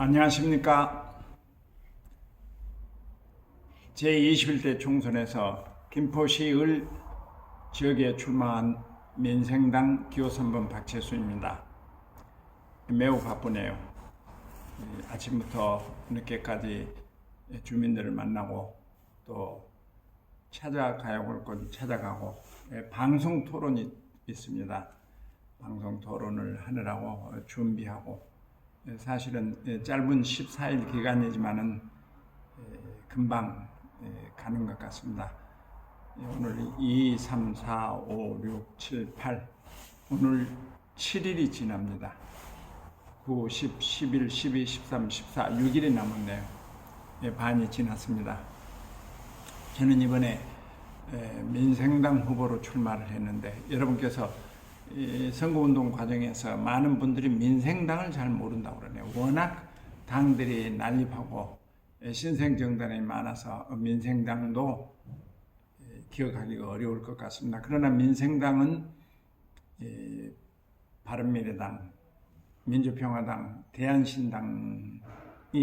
안녕하십니까. 제21대 총선에서 김포시 을 지역에 출마한 민생당 기호 3번 박재순입니다. 매우 바쁘네요. 아침부터 늦게까지 주민들을 만나고 또 찾아가야 할 곳 찾아가고 방송 토론이 있습니다. 방송 토론을 하느라고 준비하고 사실은 짧은 14일 기간이지만은 금방 가는 것 같습니다. 오늘 2, 3, 4, 5, 6, 7, 8 오늘 7일이 지납니다. 9, 10, 11, 12, 13, 14, 6일이 남았네요. 반이 지났습니다. 저는 이번에 민생당 후보로 출마를 했는데 여러분께서 선거운동 과정에서 많은 분들이 민생당을 잘 모른다고 그러네요. 워낙 당들이 난립하고 신생정당이 많아서 민생당도 기억하기가 어려울 것 같습니다. 그러나 민생당은 바른미래당, 민주평화당, 대한신당이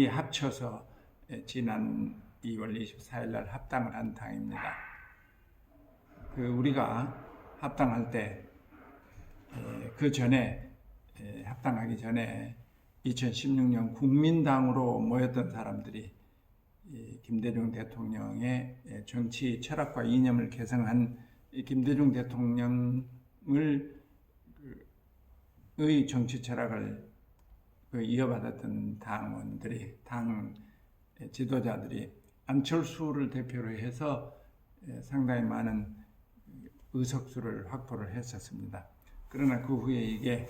합쳐서 지난 2월 24일 날 합당을 한 당입니다. 우리가 합당할 때 그 전에 합당하기 전에 2016년 국민당으로 모였던 사람들이 김대중 대통령의 정치 철학과 이념을 개성한 김대중 대통령의 정치 철학을 이어받았던 당원들이 당 지도자들이 안철수를 대표로 해서 상당히 많은 의석수를 확보를 했었습니다. 그러나 그 후에 이게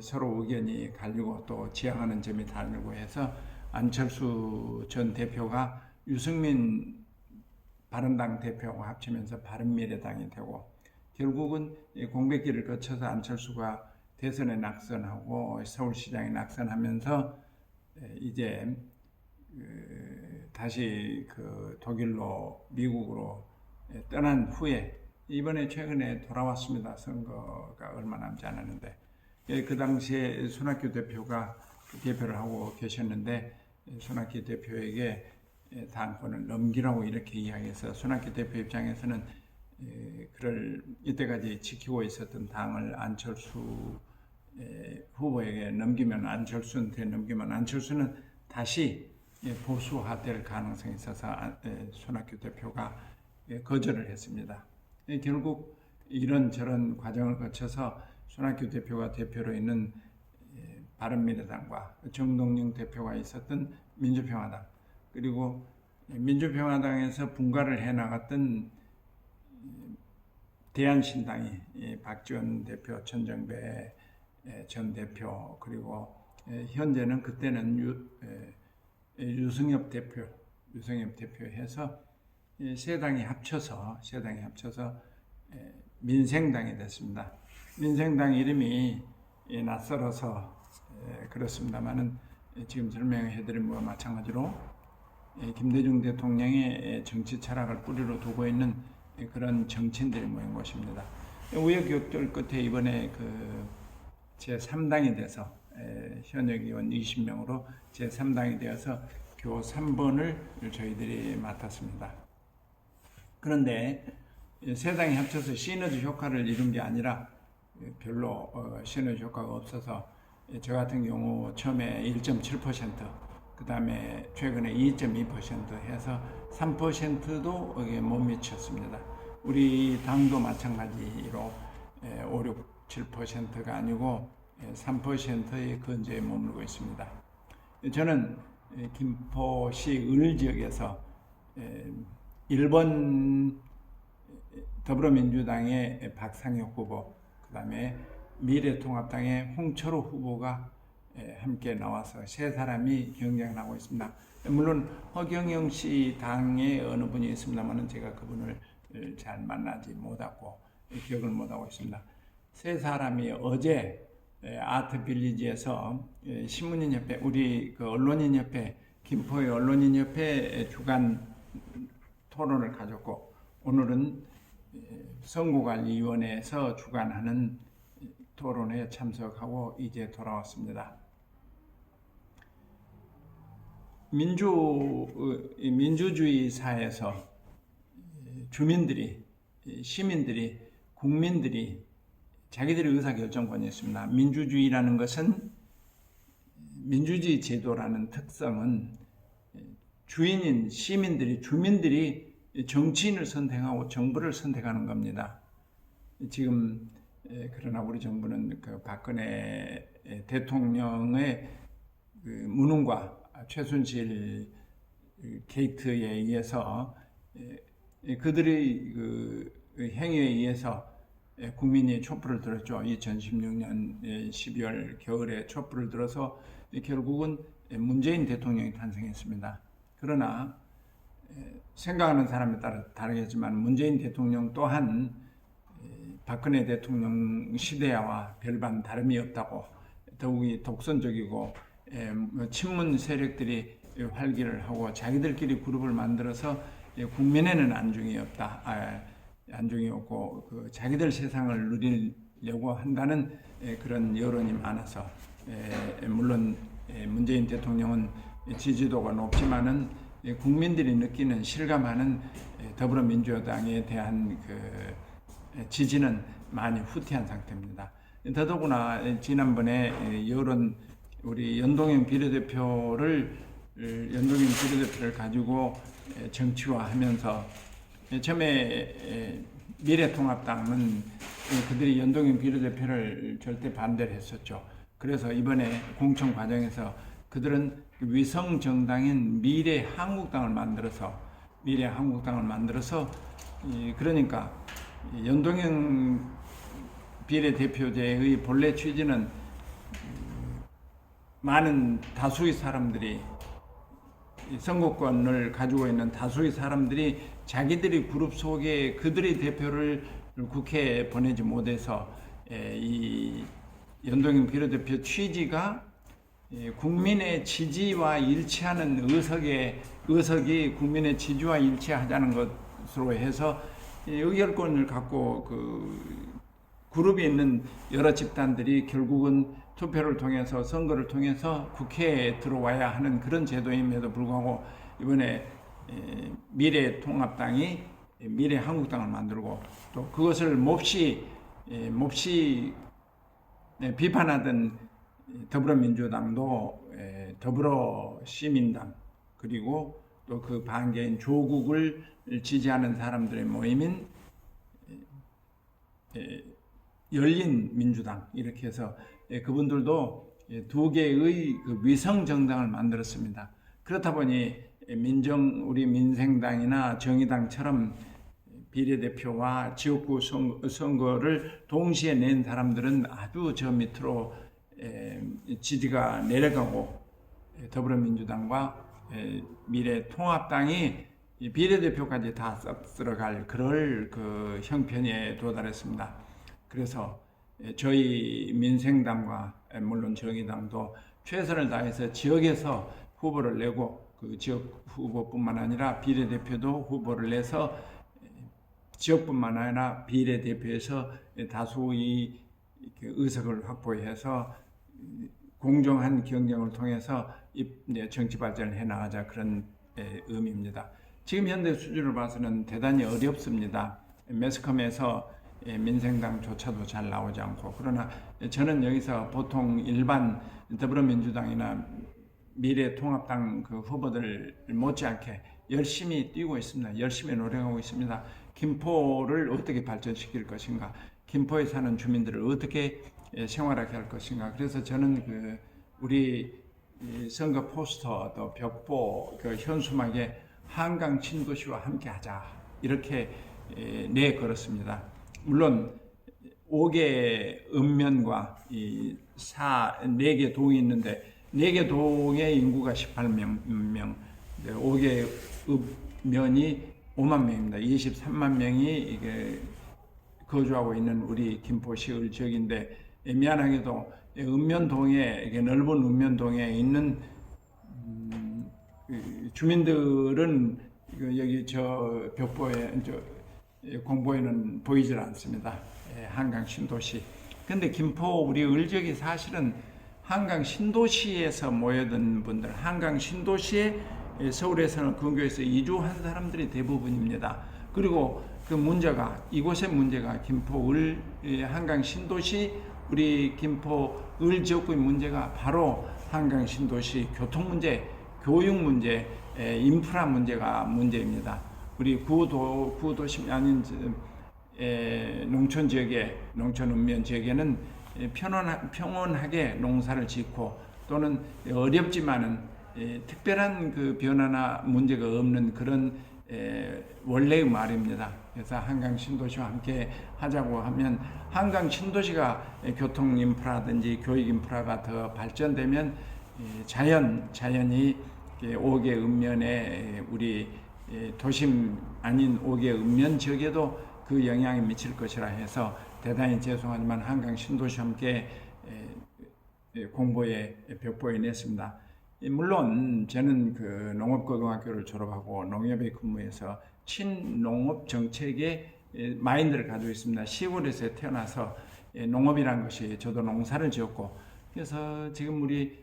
서로 의견이 갈리고 또 지향하는 점이 다르고 해서 안철수 전 대표가 유승민 바른당 대표하고 합치면서 바른미래당이 되고 결국은 공백기를 거쳐서 안철수가 대선에 낙선하고 서울시장에 낙선하면서 이제 다시 독일로 미국으로 떠난 후에 이번에 최근에 돌아왔습니다. 선거가 얼마 남지 않았는데 그 당시에 손학규 대표가 대표를 하고 계셨는데 손학규 대표에게 당권을 넘기라고 이렇게 이야기해서 손학규 대표 입장에서는 그를 이때까지 지키고 있었던 당을 안철수 후보에게 넘기면 안철수한테 넘기면 안철수는 다시 보수화될 가능성이 있어서 손학규 대표가 거절을 했습니다. 결국 이런저런 과정을 거쳐서 손학규 대표가 대표로 있는 바른미래당과 정동영 대표가 있었던 민주평화당 그리고 민주평화당에서 분가를 해나갔던 대한신당이 박지원 대표, 천정배 전 대표 그리고 현재는 그때는 유승엽 대표 해서 세 당이 합쳐서 민생당이 됐습니다. 민생당 이름이 낯설어서 그렇습니다만은 지금 설명해드린 것과 마찬가지로 김대중 대통령의 정치 철학을 뿌리로 두고 있는 그런 정치인들이 모인 것입니다. 우여곡절 끝에 이번에 제3당이 돼서 현역 의원 20명으로 제3당이 되어서 교 3번을 저희들이 맡았습니다. 그런데 세 당이 합쳐서 시너지 효과를 이룬 게 아니라 별로 시너지 효과가 없어서 저 같은 경우 처음에 1.7%, 그 다음에 최근에 2.2% 해서 3%도 못 미쳤습니다. 우리 당도 마찬가지로 5, 6, 7%가 아니고 3%의 근저에 머물고 있습니다. 저는 김포시 을 지역에서 1번 더불어민주당의 박상혁 후보, 그 다음에 미래통합당의 홍철호 후보가 함께 나와서 세 사람이 경쟁을 하고 있습니다. 물론 허경영 씨 당에 어느 분이 있습니다만 제가 그분을 잘 만나지 못하고 기억을 못하고 있습니다. 세 사람이 어제 아트빌리지에서 신문인협회, 우리 언론인협회, 김포의 언론인협회 주간 토론을 가졌고 오늘은 선거관리위원회에서 주관하는 토론회에 참석하고 이제 돌아왔습니다. 민주주의 사회에서 주민들이, 시민들이, 국민들이 자기들의 의사결정권이 있습니다. 민주주의라는 것은, 민주주의 제도라는 특성은 주인인 시민들이, 주민들이 정치인을 선택하고 정부를 선택하는 겁니다. 지금 그러나 우리 정부는 그 박근혜 대통령의 그 무능과 최순실 게이트에 의해서 그들의 그 행위에 의해서 국민이 촛불을 들었죠. 2016년 12월 겨울에 촛불을 들어서 결국은 문재인 대통령이 탄생했습니다. 그러나 생각하는 사람에 따라 다르겠지만 문재인 대통령 또한 박근혜 대통령 시대와 별반 다름이 없다고, 더욱이 독선적이고 친문 세력들이 활기를 하고 자기들끼리 그룹을 만들어서 국민에는 안중이 없다, 안중이 없고 그 자기들 세상을 누리려고 한다는 그런 여론이 많아서, 물론 문재인 대통령은 지지도가 높지만은 국민들이 느끼는, 실감하는 더불어민주당에 대한 그 지지는 많이 후퇴한 상태입니다. 더더구나 지난번에 여론, 우리 연동형 비례대표를 가지고 정치화하면서 처음에 미래통합당은 그들이 연동형 비례대표를 절대 반대를 했었죠. 그래서 이번에 공천 과정에서 그들은 위성 정당인 미래한국당을 만들어서 그러니까 연동형 비례대표제의 본래 취지는 많은 다수의 사람들이, 선거권을 가지고 있는 다수의 사람들이 자기들이 그룹 속에 그들의 대표를 국회에 보내지 못해서 이 연동형 비례대표 취지가 국민의 지지와 일치하는 의석이 국민의 지지와 일치하자는 것으로 해서 의결권을 갖고 그 그룹이 있는 여러 집단들이 결국은 투표를 통해서, 선거를 통해서 국회에 들어와야 하는 그런 제도임에도 불구하고 이번에 미래통합당이 미래한국당을 만들고, 또 그것을 몹시 비판하던 더불어민주당도 더불어시민당, 그리고 또 그 반개인 조국을 지지하는 사람들의 모임인 열린민주당, 이렇게 해서 그분들도 두 개의 그 위성 정당을 만들었습니다. 그렇다 보니 우리 민생당이나 정의당처럼 비례대표와 지역구 선거를 동시에 낸 사람들은 아주 저 밑으로 지지가 내려가고, 더불어민주당과 미래통합당이 비례대표까지 다 썩들어갈 그럴 그 형편에 도달했습니다. 그래서 저희 민생당과 물론 정의당도 최선을 다해서 지역에서 후보를 내고, 그 지역 후보뿐만 아니라 비례대표도 후보를 내서 지역뿐만 아니라 비례대표에서 다수의 의석을 확보해서 공정한 경쟁을 통해서 정치 발전을 해나가자, 그런 의미입니다. 지금 현대 수준을 봐서는 대단히 어렵습니다. 매스컴에서 민생당조차도 잘 나오지 않고, 그러나 저는 여기서 보통 일반 더불어민주당이나 미래통합당 그 후보들 못지않게 열심히 뛰고 있습니다. 열심히 노력하고 있습니다. 김포를 어떻게 발전시킬 것인가, 김포에 사는 주민들을 어떻게 생활하게 할 것인가. 그래서 저는 그 우리 선거 포스터, 또 벽보, 그 현수막에 한강 신도시와 함께하자, 이렇게 내걸었습니다. 물론 5개 읍면과 4개 동이 있는데 4개 동의 인구가 18명, 5개 읍면이 5만 명입니다. 23만 명이 이게 거주하고 있는 우리 김포시의 지역인데, 미안하게도 읍면동에, 넓은 읍면동에 있는 주민들은 여기 저 벽보에, 공보에는 보이질 않습니다. 한강 신도시. 근데 김포 우리 을지역이 사실은 한강 신도시에서 모여든 분들, 한강 신도시에 서울에서는 근교에서 이주한 사람들이 대부분입니다. 그리고 그 문제가, 이곳의 문제가 김포 을 한강 신도시, 우리 김포 을 지역구의 문제가 바로 한강 신도시 교통 문제, 교육 문제, 인프라 문제가 문제입니다. 우리 구도심 아닌 농촌 지역에, 농촌 읍면 지역에는 평온하게 농사를 짓고 또는 어렵지만은 특별한 그 변화나 문제가 없는 그런 원래의 말입니다. 그래서 한강 신도시와 함께 하자고 하면 한강 신도시가 교통 인프라든지 교육 인프라가 더 발전되면 자연히 5개 읍면에 우리 도심 아닌 5개 읍면 지역에도 그 영향이 미칠 것이라 해서 대단히 죄송하지만 한강 신도시와 함께 공보에 벽보에 냈습니다. 물론 저는 그 농업고등학교를 졸업하고 농협에 근무해서 친농업 정책의 마인드를 가지고 있습니다. 시골에서 태어나서 농업이라는 것이 저도 농사를 지었고 그래서 지금 우리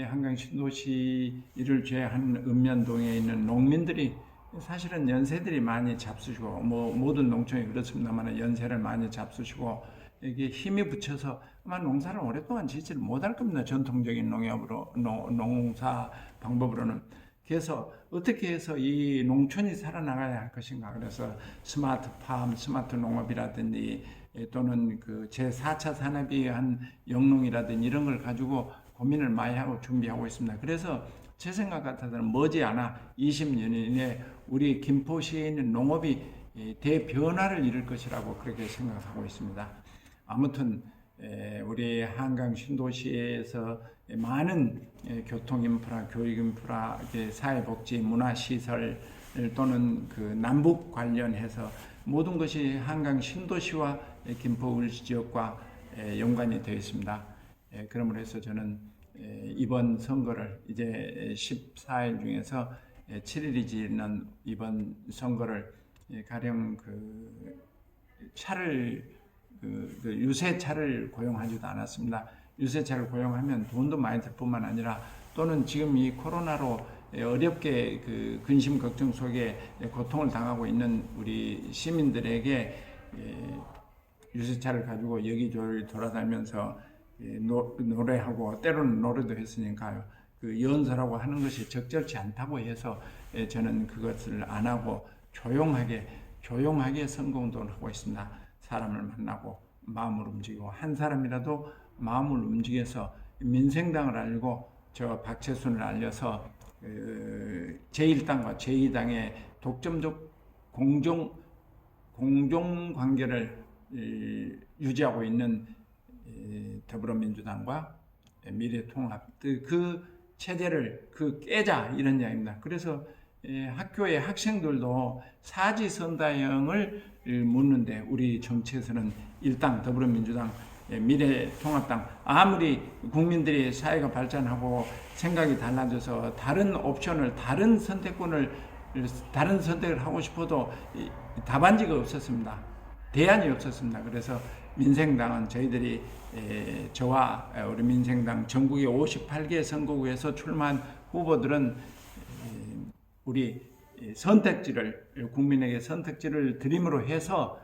한강 신도시를 제외한 읍면동에 있는 농민들이 사실은 연세들이 많이 잡수시고 모든 농촌이 그렇습니다만 연세를 많이 잡수시고 이게 힘이 붙여서 아마 농사를 오랫동안 짓지를 못할 겁니다. 전통적인 농협으로 농사 방법으로는. 그래서 어떻게 해서 이 농촌이 살아나가야 할 것인가. 그래서 스마트팜, 스마트 농업이라든지 또는 그 제4차 산업에 의한 영농이라든지 이런 걸 가지고 고민을 많이 하고 준비하고 있습니다. 그래서 제 생각 같아서는 머지않아 20년 이내 우리 김포시에 있는 농업이 대변화를 이룰 것이라고 그렇게 생각하고 있습니다. 아무튼 우리 한강 신도시에서 많은 교통 인프라, 교육 인프라, 사회복지, 문화시설 또는 그 남북 관련해서 모든 것이 한강 신도시와 김포 을 지역과 연관이 되어 있습니다. 그러므로 해서 저는 이번 선거를 이제 14일 중에서 7일이 지난 이번 선거를 가령 그 차를 그 유세차를 고용하지도 않았습니다. 유세차를 고용하면 돈도 많이 들 뿐만 아니라 또는 지금 이 코로나로 어렵게 그 근심 걱정 속에 고통을 당하고 있는 우리 시민들에게 유세차를 가지고 여기저기 돌아다니면서 노래하고 때로는 노래도 했으니까요. 그 연설하고 하는 것이 적절치 않다고 해서 저는 그것을 안 하고 조용하게 선거운동을 하고 있습니다. 사람을 만나고 마음을 움직이고 한 사람이라도 마음을 움직여서 민생당을 알고 저 박채순을 알려서 제1당과 제2당의 독점적 공정관계를 유지하고 있는 더불어민주당과 미래통합 그 체제를 깨자 이런 이야기입니다. 그래서 학교의 학생들도 사지선다형을 묻는데 우리 정치에서는 일당 더불어민주당 미래통합당 아무리 국민들이 사회가 발전하고 생각이 달라져서 다른 옵션을 다른 선택을 하고 싶어도 답안지가 없었습니다. 대안이 없었습니다. 그래서 민생당은 저희들이 저와 우리 민생당 전국의 58개 선거구에서 출마한 후보들은 우리 선택지를 국민에게 선택지를 드림으로 해서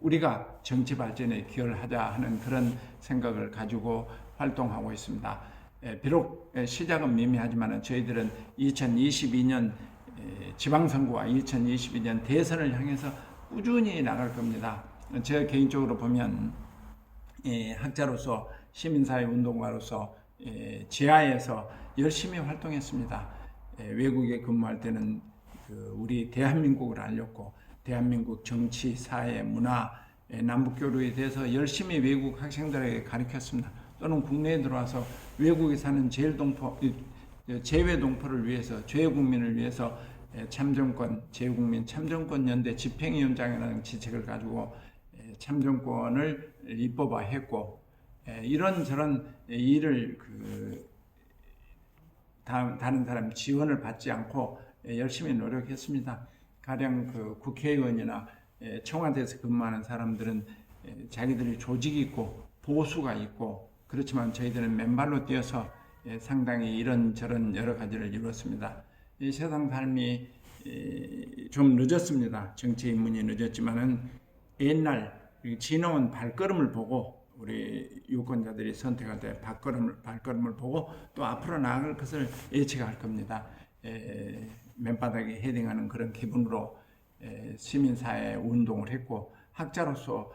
우리가 정치 발전에 기여를 하자 하는 그런 생각을 가지고 활동하고 있습니다. 비록 시작은 미미하지만 저희들은 2022년 지방선거와 2022년 대선을 향해서 꾸준히 나갈 겁니다. 제가 개인적으로 보면 학자로서 시민사회 운동가로서 지하에서 열심히 활동했습니다. 외국에 근무할 때는 우리 대한민국을 알렸고 대한민국 정치, 사회, 문화, 남북교류에 대해서 열심히 외국 학생들에게 가르쳤습니다. 또는 국내에 들어와서 외국에 사는 재외동포를 위해서 재외국민을 위해서 재외국민 참정권 연대 집행위원장이라는 지책을 가지고 참정권을 입법화했고 이런저런 일을 다른 사람 지원을 받지 않고 열심히 노력했습니다. 가령 국회의원이나 청와대에서 근무하는 사람들은 자기들이 조직이 있고 보수가 있고 그렇지만 저희들은 맨발로 뛰어서 상당히 이런저런 여러 가지를 이뤘습니다. 이 세상 삶이 좀 늦었습니다. 정치 입문이 늦었지만은 옛날 지나온 발걸음을 보고 우리 유권자들이 선택할 때 발걸음을 보고 또 앞으로 나아갈 것을 예측할 겁니다. 맨바닥에 헤딩하는 그런 기분으로 시민사회 운동을 했고 학자로서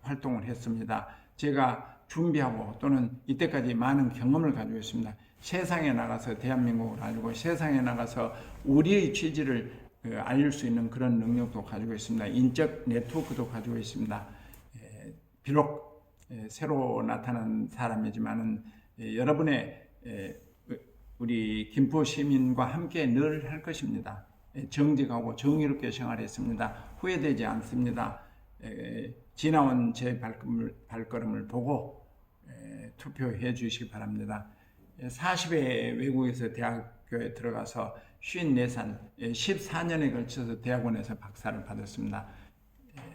활동을 했습니다. 제가 준비하고 또는 이때까지 많은 경험을 가지고 있습니다. 세상에 나가서 대한민국을 알고 세상에 나가서 우리의 취지를 알릴 수 있는 그런 능력도 가지고 있습니다. 인적 네트워크도 가지고 있습니다. 비록 새로 나타난 사람이지만은 여러분의 우리 김포 시민과 함께 늘 할 것입니다. 정직하고 정의롭게 생활했습니다. 후회되지 않습니다. 지나온 제 발걸음을 보고 투표해 주시기 바랍니다. 40회 외국에서 대학교에 들어가서 54살, 14년에 걸쳐서 대학원에서 박사를 받았습니다.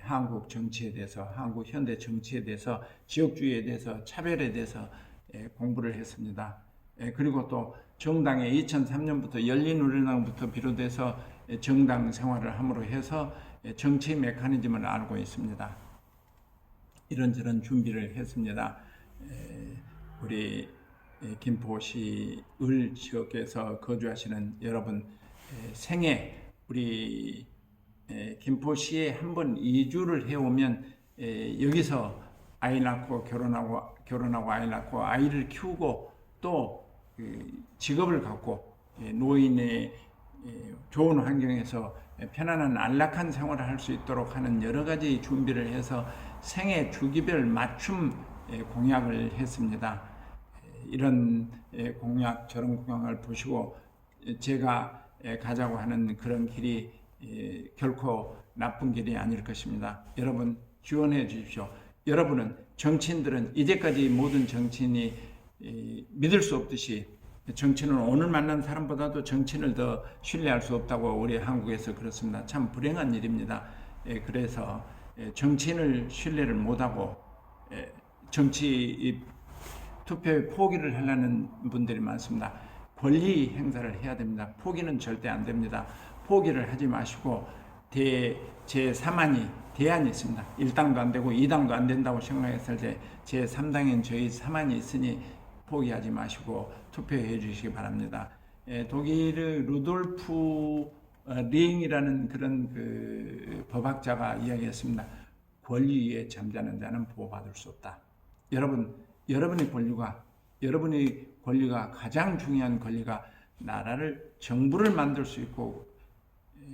한국 정치에 대해서, 한국 현대 정치에 대해서, 지역주의에 대해서, 차별에 대해서 공부를 했습니다. 그리고 또 정당에 2003년부터 열린우리당부터 비롯해서 정당 생활을 함으로 해서 정치 메커니즘을 알고 있습니다. 이런저런 준비를 했습니다. 우리 김포시 을 지역에서 거주하시는 여러분 생애 우리 김포시에 한번 이주를 해오면 여기서 아이 낳고 결혼하고 아이 낳고 아이를 키우고 또 직업을 갖고 노인의 좋은 환경에서 편안한 안락한 생활을 할 수 있도록 하는 여러 가지 준비를 해서 생애 주기별 맞춤 공약을 했습니다. 이런 공약, 저런 공약을 보시고 제가 가자고 하는 그런 길이 결코 나쁜 길이 아닐 것입니다. 여러분 지원해 주십시오. 여러분은 정치인들은 이제까지 모든 정치인이 믿을 수 없듯이 정치는 오늘 만난 사람보다도 정치인을 더 신뢰할 수 없다고 우리 한국에서 그렇습니다. 참 불행한 일입니다. 그래서 정치인을 신뢰를 못하고 정치 투표에 포기를 하려는 분들이 많습니다. 권리 행사를 해야 됩니다. 포기는 절대 안 됩니다. 포기를 하지 마시고 제3안이 대안이 있습니다. 1당도 안 되고 2당도 안 된다고 생각했을 때 제3당인 저희 3안이 있으니 포기하지 마시고 투표해 주시기 바랍니다. 독일의 루돌프 링이라는 그런 그 법학자가 이야기했습니다. 권리 위에 잠자는 자는 보호받을 수 없다. 여러분의 권리가 가장 중요한 권리가 나라를 정부를 만들 수 있고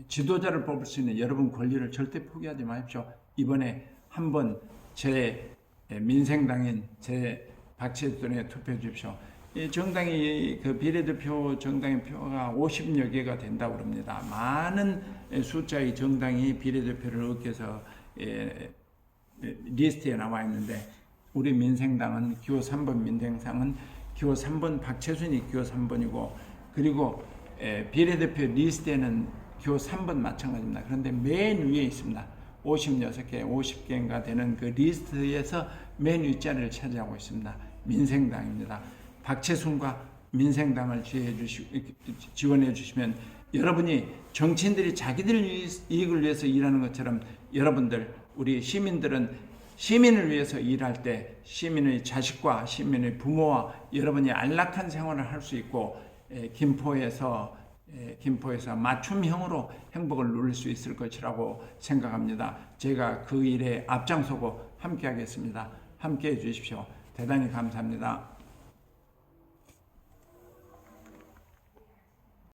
지도자를 뽑을 수 있는 여러분 권리를 절대 포기하지 마십시오. 이번에 한번 제 민생당인 제 박채순에 투표해 주십시오. 이 정당이 그 비례대표 정당의 표가 50여 개가 된다고 합니다. 많은 숫자의 정당이 비례대표를 얻기 위해서 리스트에 나와 있는데 우리 민생당은 기호 3번 민생당은 기호 3번 박채순이 기호 3번이고 그리고 비례대표 리스트에는 기호 3번 마찬가지입니다. 그런데 맨 위에 있습니다. 56개, 50개인가 되는 그 리스트에서 맨 윗자리를 차지하고 있습니다. 민생당입니다. 박채순과 민생당을 지원해 주시면 여러분이 정치인들이 자기들 이익을 위해서 일하는 것처럼 여러분들 우리 시민들은 시민을 위해서 일할 때 시민의 자식과 시민의 부모와 여러분이 안락한 생활을 할 수 있고 김포에서 맞춤형으로 행복을 누릴 수 있을 것이라고 생각합니다. 제가 그 일에 앞장서고 함께 하겠습니다. 함께 해 주십시오. 대단히 감사합니다.